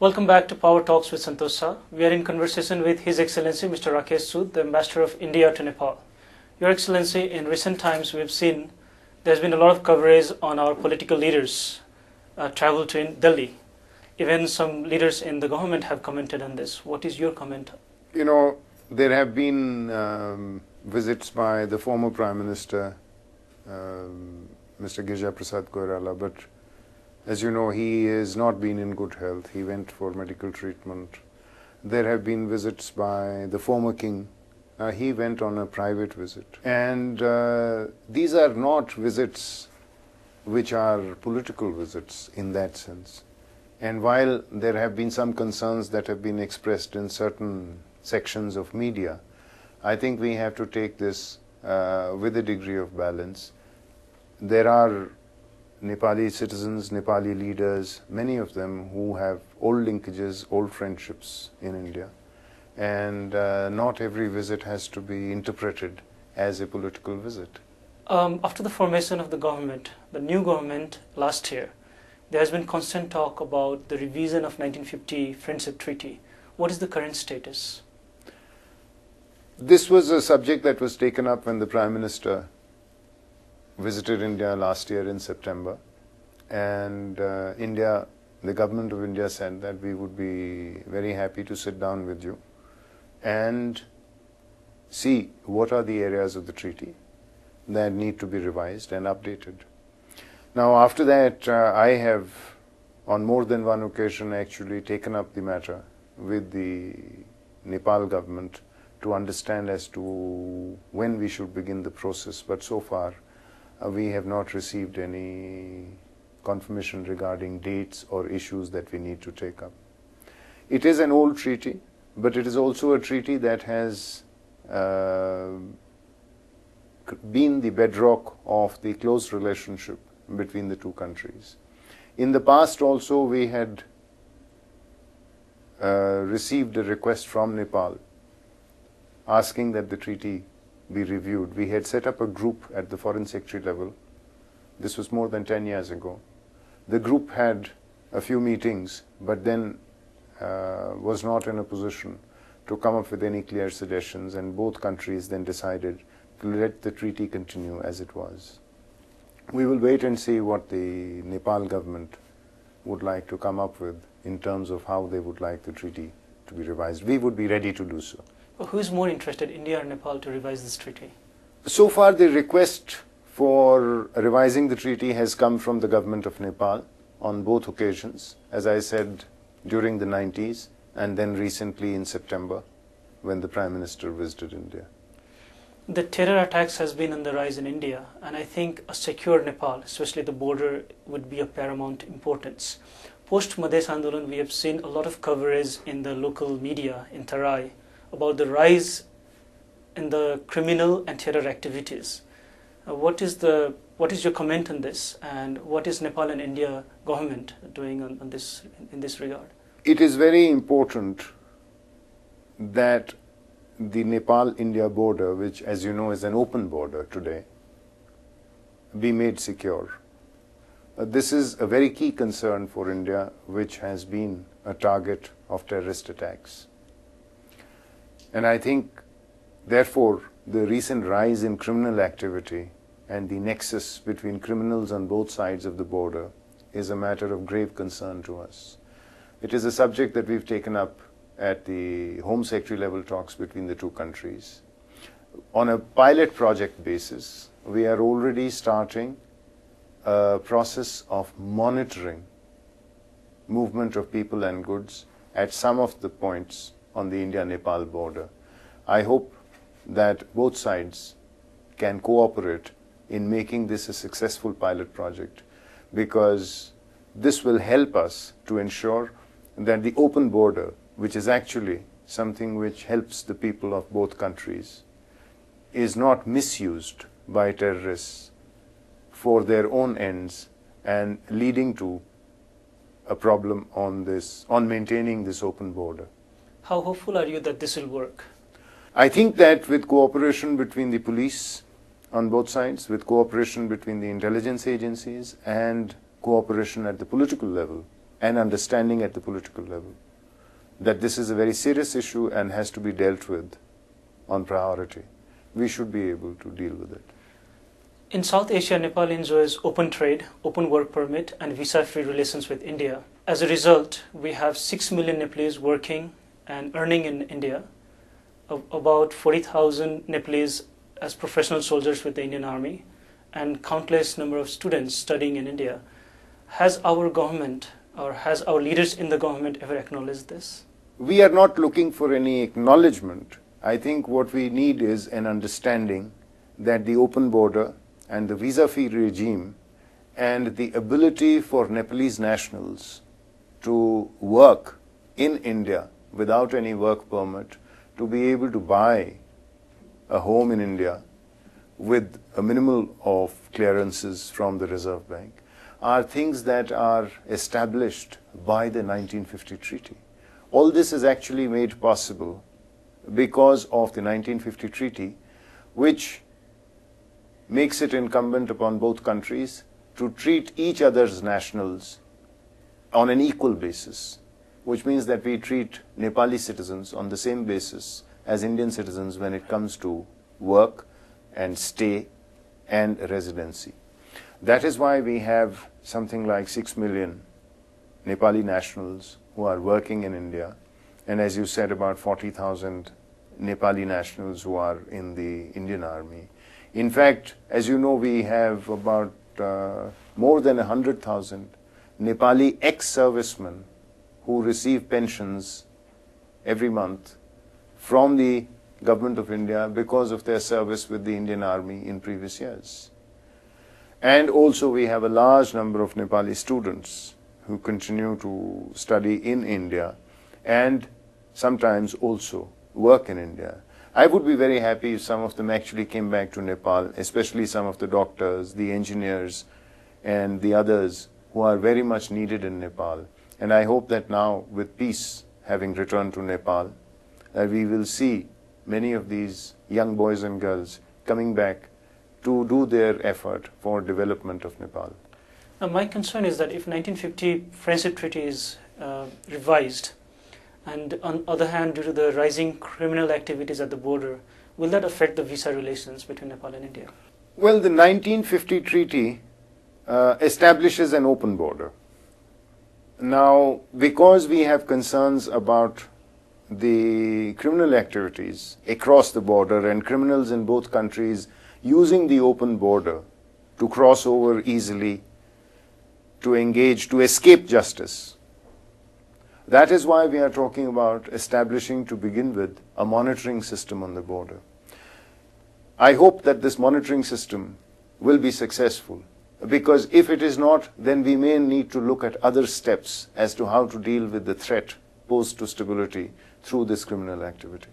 Welcome back to Power Talks with Santosh. We are in conversation with His Excellency Mr. Rakesh Sood, the Ambassador of India to Nepal. Your Excellency, in recent times we have seen there's been a lot of coverage on our political leaders travel to Delhi. Even some leaders in the government have commented on this. What is your comment? You know, there have been visits by the former Prime Minister, Mr. Girija Prasad Koirala, but as you know, he has not been in good health. He went for medical treatment. There have been visits by the former king. He went on a private visit. And these are not visits which are political visits in that sense. And while there have been some concerns that have been expressed in certain sections of media, I think we have to take this with a degree of balance. There are Nepali citizens, Nepali leaders, many of them who have old linkages, old friendships in India. And not every visit has to be interpreted as a political visit. After the formation of the government, the new government last year, there has been constant talk about the revision of 1950 Friendship Treaty. What is the current status? This was a subject that was taken up when the Prime Minister visited India last year in September, and the government of India said that we would be very happy to sit down with you and see what are the areas of the treaty that need to be revised and updated. Now after that, I have on more than one occasion actually taken up the matter with the Nepal government to understand as to when we should begin the process, but so far we have not received any confirmation regarding dates or issues that we need to take up. It is an old treaty, but it is also a treaty that has been the bedrock of the close relationship between the two countries. In the past also we had received a request from Nepal asking that the treaty be reviewed. We had set up a group at the Foreign Secretary level. This was more than 10 years ago. The group had a few meetings, but then was not in a position to come up with any clear suggestions, and both countries then decided to let the treaty continue as it was. We will wait and see what the Nepal government would like to come up with in terms of how they would like the treaty to be revised. We would be ready to do so. Who is more interested, India or Nepal, to revise this treaty? So far the request for revising the treaty has come from the government of Nepal on both occasions, as I said, during the 90s and then recently in September when the Prime Minister visited India. The terror attacks has been on the rise in India, and I think a secure Nepal, especially the border, would be of paramount importance. Post Madhesh Andolan, we have seen a lot of coverage in the local media in Tarai about the rise in the criminal and terror activities. What is your comment on this, and what is Nepal and India government doing on this in this regard? It is very important that the Nepal-India border, which as you know is an open border today, be made secure. This is a very key concern for India, which has been a target of terrorist attacks. And I think, therefore, the recent rise in criminal activity and the nexus between criminals on both sides of the border is a matter of grave concern to us. It is a subject that we've taken up at the Home Secretary level talks between the two countries. On a pilot project basis, we are already starting a process of monitoring movement of people and goods at some of the points on the India-Nepal border. I hope that both sides can cooperate in making this a successful pilot project, because this will help us to ensure that the open border, which is actually something which helps the people of both countries, is not misused by terrorists for their own ends and leading to a problem on maintaining this open border. How hopeful are you that this will work? I think that with cooperation between the police on both sides, with cooperation between the intelligence agencies and cooperation at the political level and understanding at the political level that this is a very serious issue and has to be dealt with on priority, we should be able to deal with it. In South Asia, Nepal enjoys open trade, open work permit, and visa-free relations with India. As a result, we have 6 million Nepalese working and earning in India, about 40,000 Nepalese as professional soldiers with the Indian Army, and countless number of students studying in India. Has our government or has our leaders in the government ever acknowledged this? We are not looking for any acknowledgement. I think what we need is an understanding that the open border and the visa-free regime and the ability for Nepalese nationals to work in India without any work permit, to be able to buy a home in India with a minimal of clearances from the Reserve Bank, are things that are established by the 1950 treaty. All this is actually made possible because of the 1950 treaty, which makes it incumbent upon both countries to treat each other's nationals on an equal basis, which means that we treat Nepali citizens on the same basis as Indian citizens when it comes to work and stay and residency. That is why we have something like 6 million Nepali nationals who are working in India, and as you said, about 40,000 Nepali nationals who are in the Indian Army. In fact, as you know, we have about more than 100,000 Nepali ex-servicemen who receive pensions every month from the Government of India because of their service with the Indian Army in previous years. And also we have a large number of Nepali students who continue to study in India and sometimes also work in India. I would be very happy if some of them actually came back to Nepal, especially some of the doctors, the engineers, and the others who are very much needed in Nepal. And I hope that now, with peace having returned to Nepal, we will see many of these young boys and girls coming back to do their effort for development of Nepal. Now, my concern is that if 1950 Friendship Treaty is revised, and on the other hand, due to the rising criminal activities at the border, will that affect the visa relations between Nepal and India? Well, the 1950 treaty establishes an open border. Now, because we have concerns about the criminal activities across the border and criminals in both countries using the open border to cross over easily, to engage, to escape justice, that is why we are talking about establishing, to begin with, a monitoring system on the border. I hope that this monitoring system will be successful, because if it is not, then we may need to look at other steps as to how to deal with the threat posed to stability through this criminal activity.